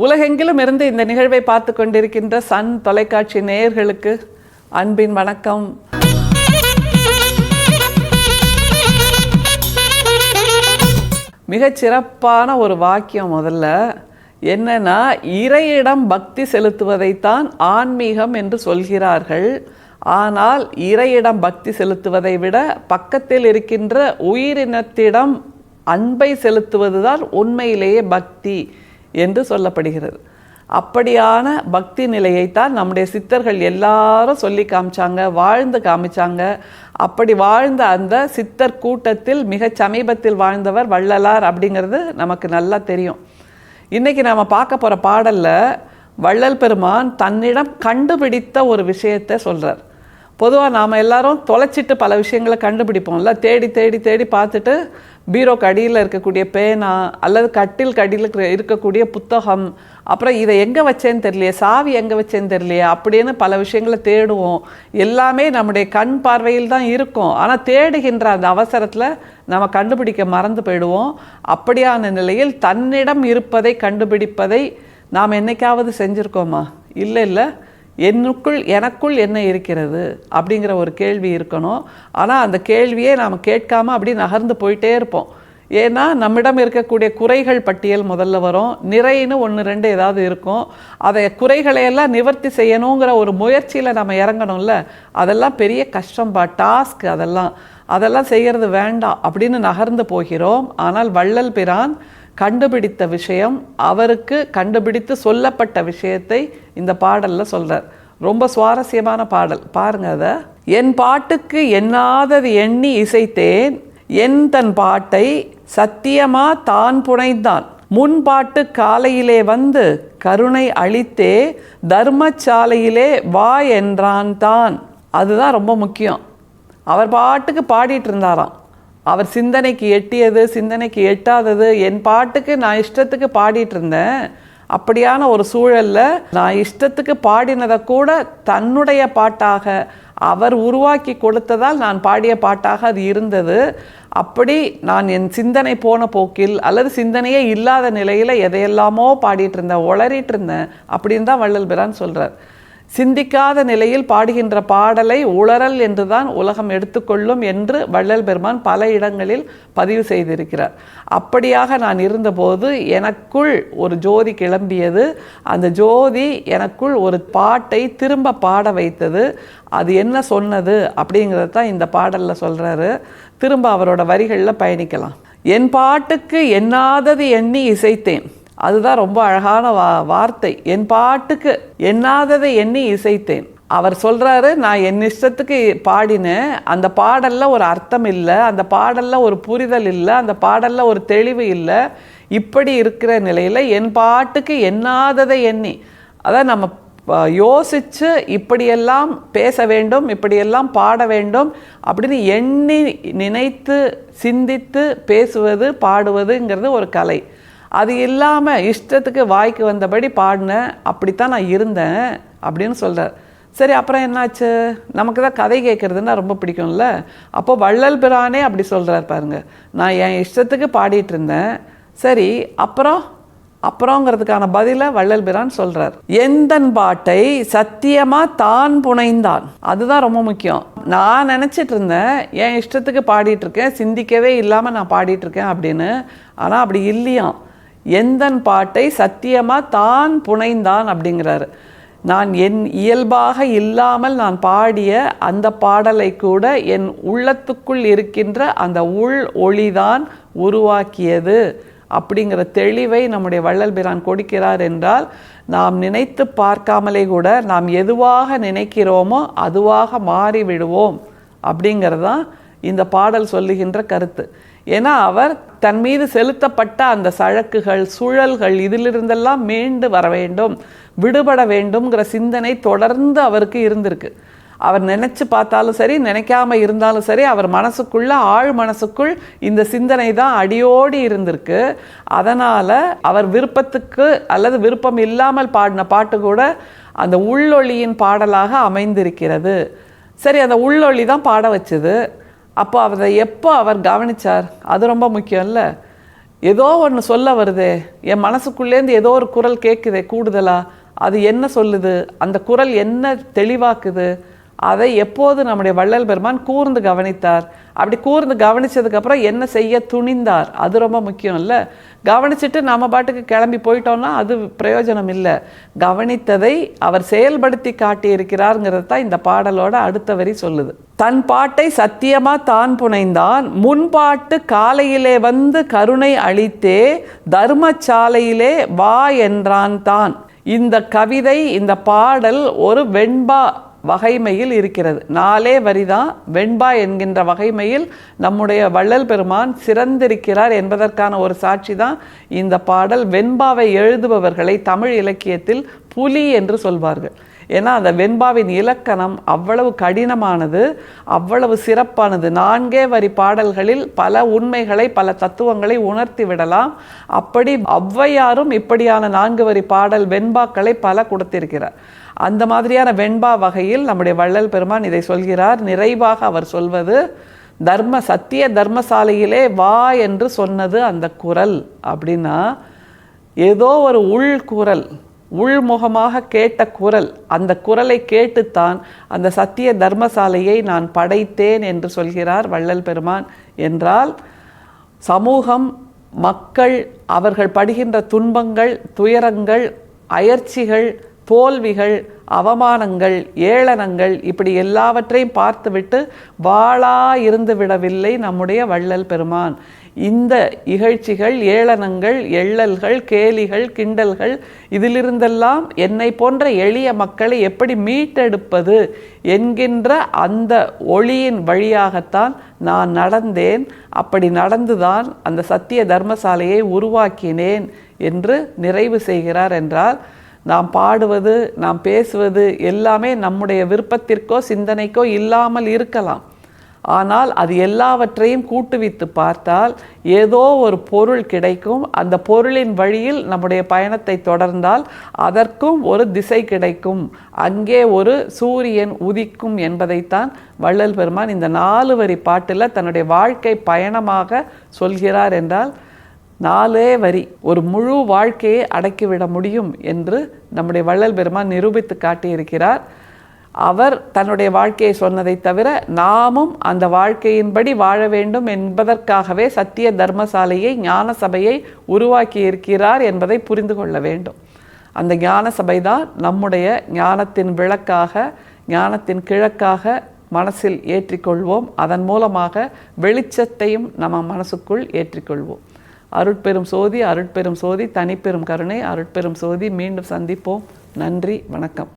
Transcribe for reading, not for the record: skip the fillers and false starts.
உலகெங்கிலும் இருந்து இந்த நிகழ்வை பார்த்து கொண்டிருக்கின்ற சன் தொலைக்காட்சி நேயர்களுக்கு அன்பின் வணக்கம். மிகச் சிறப்பான ஒரு வாக்கியம் முதல்ல என்னன்னா, இறையிடம் பக்தி செலுத்துவதைத்தான் ஆன்மீகம் என்று சொல்கிறார்கள். ஆனால் இறையிடம் பக்தி செலுத்துவதை விட பக்கத்தில் இருக்கின்ற உயிரினத்திடம் அன்பை செலுத்துவதுதான் உண்மையிலேயே பக்தி என்று சொல்லப்படுகிறது. அப்படியான பக்தி நிலையைத்தான் நம்முடைய சித்தர்கள் எல்லாரும் சொல்லி காமிச்சாங்க, வாழ்ந்து காமிச்சாங்க. அப்படி வாழ்ந்த அந்த சித்தர் கூட்டத்தில் மிக சமீபத்தில் வாழ்ந்தவர் வள்ளலார் அப்படிங்கிறது நமக்கு நல்லா தெரியும். இன்றைக்கி நாம் பார்க்க போகிற பாடலில் வள்ளல் பெருமான் தன்னிடம் கண்டுபிடித்த ஒரு விஷயத்தை சொல்கிறார். பொதுவாக நாம் எல்லாரும் தொலைச்சிட்டு பல விஷயங்களை கண்டுபிடிப்போம்ல, தேடி தேடி தேடி பார்த்துட்டு பீரோக்கு அடியில் இருக்கக்கூடிய பேனா அல்லது கட்டில் கடியில் இருக்கக்கூடிய புத்தகம், அப்புறம் இதை எங்கே வச்சேன்னு தெரியலையே, சாவி எங்கே வச்சேன்னு தெரியலையே அப்படின்னு பல விஷயங்களை தேடுவோம். எல்லாமே நம்முடைய கண் பார்வையில் தான் இருக்கும். ஆனால் தேடுகின்ற அந்த அவசரத்தில் நம்ம கண்டுபிடிக்க மறந்து போயிடுவோம். அப்படியான நிலையில் தன்னிடம் இருப்பதை கண்டுபிடிப்பதை நாம் என்னைக்காவது செஞ்சுருக்கோமா? இல்லை. எனக்குள் என்ன இருக்கிறது அப்படிங்கிற ஒரு கேள்வி இருக்கணும். ஆனால் அந்த கேள்வியே நாம் கேட்காமல் அப்படி நகர்ந்து போயிட்டே இருப்போம். ஏன்னா நம்மிடம் இருக்கக்கூடிய குறைகள் பட்டியல் முதல்ல வரும். நிறைன்னு 1-2 ஏதாவது இருக்கும். அதை குறைகளையெல்லாம் நிவர்த்தி செய்யணுங்கிற ஒரு முயற்சியில் நம்ம இறங்கணும்ல, அதெல்லாம் பெரிய கஷ்டம்பா, டாஸ்க். அதெல்லாம் செய்கிறது வேண்டாம் அப்படின்னு நகர்ந்து போகிறோம். ஆனால் வள்ளல் பிரான் கண்டுபிடித்த விஷயம், அவருக்கு கண்டுபிடித்து சொல்லப்பட்ட விஷயத்தை இந்த பாடலில் சொல்கிறார். ரொம்ப சுவாரஸ்யமான பாடல், பாருங்க. அதை என் பாட்டுக்கு எண்ணாதது எண்ணி இசைத்தேன், என் தன் பாட்டை சத்தியமா தான் புனைந்தான், முன்பாட்டு காலையிலே வந்து கருணை அளித்தே தர்மசாலையிலே வா என்றான் தான். அதுதான் ரொம்ப முக்கியம். அவர் பாட்டுக்கு பாடிட்டு இருந்தாராம். அவர் சிந்தனைக்கு எட்டியது, சிந்தனைக்கு எட்டாதது, என் பாட்டுக்கு நான் இஷ்டத்துக்கு பாடிட்டு இருந்தேன். அப்படியான ஒரு சூழலில் நான் இஷ்டத்துக்கு பாடினதை கூட தன்னுடைய பாட்டாக அவர் உருவாக்கி கொடுத்ததால் நான் பாடிய பாட்டாக அது இருந்தது. அப்படி நான் என் சிந்தனை போன போக்கில் அல்லது சிந்தனையே இல்லாத நிலையில் எதையெல்லாமோ பாடிட்டு இருந்தேன், உளறிட்டு இருந்தேன் அப்படின்னு தான் வள்ளல் பிரான் சொல்கிறார். சிந்திக்காத நிலையில் பாடுகின்ற பாடலை உளறல் என்றுதான் உலகம் எடுத்துக்கொள்ளும் என்று வள்ளல் பெருமான் பல இடங்களில் பதிவு செய்திருக்கிறார். அப்படியாக நான் இருந்தபோது எனக்குள் ஒரு ஜோதி கிளம்பியது. அந்த ஜோதி எனக்குள் ஒரு பாட்டை திரும்ப பாட வைத்தது. அது என்ன சொன்னது அப்படிங்கிறது தான் இந்த பாடலில் சொல்கிறாரு. திரும்ப அவரோட வரிகளில் பயணிக்கலாம். என் பாட்டுக்கு எண்ணாதது எண்ணி இசைத்தேன். அதுதான் ரொம்ப அழகான வார்த்தை. என் பாட்டுக்கு எண்ணாததை எண்ணி இசைத்தேன். அவர் சொல்கிறாரு, நான் என் இஷ்டத்துக்கு பாடினேன். அந்த பாடலில் ஒரு அர்த்தம் இல்லை, அந்த பாடலில் ஒரு புரிதல் இல்லை, அந்த பாடலில் ஒரு தெளிவு இல்லை. இப்படி இருக்கிற நிலையில் என் பாட்டுக்கு எண்ணாததை எண்ணி, அதான் நம்ம யோசித்து இப்படியெல்லாம் பேச வேண்டும், இப்படியெல்லாம் பாட வேண்டும் அப்படின்னு எண்ணி நினைத்து சிந்தித்து பேசுவது பாடுவதுங்கிறது ஒரு கலை. அது இல்லாமல் இஷ்டத்துக்கு வாய்க்கு வந்தபடி பாடினேன், அப்படித்தான் நான் இருந்தேன் அப்படின்னு சொல்கிறார். சரி, அப்புறம் என்னாச்சு? நமக்கு தான் கதை கேட்குறதுன்னா ரொம்ப பிடிக்கும்ல. அப்போது வள்ளல் பிரானே அப்படி சொல்கிறார் பாருங்க. நான் என் இஷ்டத்துக்கு பாடிட்டு இருந்தேன். சரி, அப்புறங்கிறதுக்கான பதிலை வள்ளல் பிரான் சொல்கிறார். எந்தன் பாட்டை சத்தியமாக தான் புனைந்தான். அதுதான் ரொம்ப முக்கியம். நான் நினச்சிட்டு இருந்தேன் என் இஷ்டத்துக்கு பாடிட்டுருக்கேன், சிந்திக்கவே இல்லாமல் நான் பாடிட்டுருக்கேன் அப்படின்னு. ஆனால் அப்படி இல்லையாம். எந்தன் பாட்டை சத்தியமாக தான் புனைந்தான் அப்படிங்கிறாரு. நான் என் இயல்பாக இல்லாமல் நான் பாடிய அந்த பாடலை கூட என் உள்ளத்துக்குள் இருக்கின்ற அந்த உள் ஒளிதான் உருவாக்கியது அப்படிங்கிற தெளிவை நம்முடைய வள்ளல் பிரான் கொடுக்கிறார் என்றால், நாம் நினைத்து பார்க்காமலே கூட நாம் எதுவாக நினைக்கிறோமோ அதுவாக மாறிவிடுவோம் அப்படிங்கிறதான் இந்த பாடல் சொல்லுகின்ற கருத்து. ஏன்னா அவர் தன் மீது செலுத்தப்பட்ட அந்த சழக்குகள், சுழல்கள், இதிலிருந்தெல்லாம் மீண்டு வர வேண்டும், விடுபட வேண்டும்ங்கிற சிந்தனை தொடர்ந்து அவருக்கு இருந்திருக்கு. அவர் நினச்சி பார்த்தாலும் சரி, நினைக்காம இருந்தாலும் சரி, அவர் மனசுக்குள்ள ஆழ் மனசுக்குள் இந்த சிந்தனை தான் அடியோடி இருந்திருக்கு. அதனால் அவர் விருப்பத்துக்கு அல்லது விருப்பம் இல்லாமல் பாடின பாட்டு கூட அந்த உள்ளொளியின் பாடலாக அமைந்திருக்கிறது. சரி, அந்த உள்ளொளி தான் பாட வச்சுது. அப்போ அதை எப்போ அவர் கவனித்தார்? அது ரொம்ப முக்கியம் இல்லை. ஏதோ ஒன்று சொல்ல வருதே, என் மனசுக்குள்ளேருந்து ஏதோ ஒரு குரல் கேட்குதே கூடுதலா, அது என்ன சொல்லுது, அந்த குரல் என்ன தெளிவாக்குது, அதை எப்போது நம்முடைய வள்ளல் பெருமான் கூர்ந்து கவனித்தார். அப்படி கூர்ந்து கவனித்ததுக்கப்புறம் என்ன செய்ய துணிந்தார், அது ரொம்ப முக்கியம் இல்லை. கவனிச்சுட்டு நம்ம பாட்டுக்கு கிளம்பி போயிட்டோம்னா அது பிரயோஜனம் இல்லை. கவனித்ததை அவர் செயல்படுத்தி காட்டியிருக்கிறாருங்கிறது தான் இந்த பாடலோட அடுத்த வரி சொல்லுது. தன் பாட்டை சத்தியமா தான் புனைந்தான், முன்பாட்டு காலையிலே வந்து கருணை அளித்தே தர்மசாலையிலே வா என்றான் தான். இந்த கவிதை, இந்த பாடல் ஒரு வெண்பா வகைமையில் இருக்கிறது. 4 வரிதான். வெண்பா என்கின்ற வகைமையில் நம்முடைய வள்ளல் பெருமான் சிறந்திருக்கிறார் என்பதற்கான ஒரு சாட்சி தான் இந்த பாடல். வெண்பாவை எழுதுபவர்களை தமிழ் இலக்கியத்தில் புலி என்று சொல்வார்கள். ஏன்னா அந்த வெண்பாவின் இலக்கணம் அவ்வளவு கடினமானது, அவ்வளவு சிறப்பானது. 4 வரி பாடல்களில் பல உண்மைகளை, பல தத்துவங்களை உணர்த்தி விடலாம். அப்படி ஔவையாரும் இப்படியான 4 வரி பாடல் வெண்பாக்களை பல கொடுத்திருக்கிறார். அந்த மாதிரியான வெண்பா வகையில் நம்முடைய வள்ளல் பெருமான் இதை சொல்கிறார். நிறைவாக அவர் சொல்வது, சத்திய தர்மசாலையிலே வா என்று சொன்னது அந்த குரல் அப்படின்னா, ஏதோ ஒரு உள்குரல், உள்முகமாக கேட்ட குரல். அந்த குரலை கேட்டுத்தான் அந்த சத்திய தர்மசாலையை நான் படைத்தேன் என்று சொல்கிறார் வள்ளல் பெருமான். என்றால் சமூகம், மக்கள், அவர்கள் படுகின்ற துன்பங்கள், துயரங்கள், அயற்சிகள், தோல்விகள், அவமானங்கள், ஏளனங்கள், இப்படி எல்லாவற்றையும் பார்த்துவிட்டு வாளா இருந்து விடவில்லை நம்முடைய வள்ளல் பெருமான். இந்த இகழ்ச்சிகள், ஏளனங்கள், எள்ளல்கள், கேலிகள், கிண்டல்கள், இதிலிருந்தெல்லாம் என்னை போன்ற எளிய மக்களை எப்படி மீட்டெடுப்பது என்கின்ற அந்த ஒளியின் வழியாகத்தான் நான் நடந்தேன். அப்படி நடந்துதான் அந்த சத்திய தர்மசாலையை உருவாக்கினேன் என்று நிறைவு செய்கிறார். என்றால் நாம் பாடுவது, நாம் பேசுவது எல்லாமே நம்முடைய விருப்பத்திற்கோ சிந்தனைக்கோ இல்லாமல் இருக்கலாம். ஆனால் அது எல்லாவற்றையும் கூட்டுவித்து பார்த்தால் ஏதோ ஒரு பொருள் கிடைக்கும். அந்த பொருளின் வழியில் நம்முடைய பயணத்தை தொடர்ந்தால் அதற்கும் ஒரு திசை கிடைக்கும், அங்கே ஒரு சூரியன் உதிக்கும் என்பதைத்தான் வள்ளல் பெருமான் இந்த 4 வரி பாட்டில் தன்னுடைய வாழ்க்கை பயணமாக சொல்கிறார். என்றால் 4 வரி ஒரு முழு வாழ்க்கையை அடக்கிவிட முடியும் என்று நம்முடைய வள்ளல் பெருமான் நிரூபித்து காட்டியிருக்கிறார். அவர் தன்னுடைய வாழ்க்கையை சொன்னதை தவிர நாமும் அந்த வாழ்க்கையின்படி வாழ வேண்டும் என்பதற்காகவே சத்திய தர்மசாலையை, ஞான சபையை உருவாக்கி இருக்கிறார் என்பதை புரிந்து கொள்ள வேண்டும். அந்த ஞான சபை தான் நம்முடைய ஞானத்தின் விளக்காக, ஞானத்தின் கிழக்காக மனசில் ஏற்றிக்கொள்வோம். அதன் மூலமாக வெளிச்சத்தையும் நம்ம மனசுக்குள் ஏற்றிக்கொள்வோம். அருட்பெரும் சோதி, அருட்பெரும் சோதி, தனிப்பெரும் கருணை, அருட்பெரும் சோதி. மீண்டும் சந்திப்போம். நன்றி, வணக்கம்.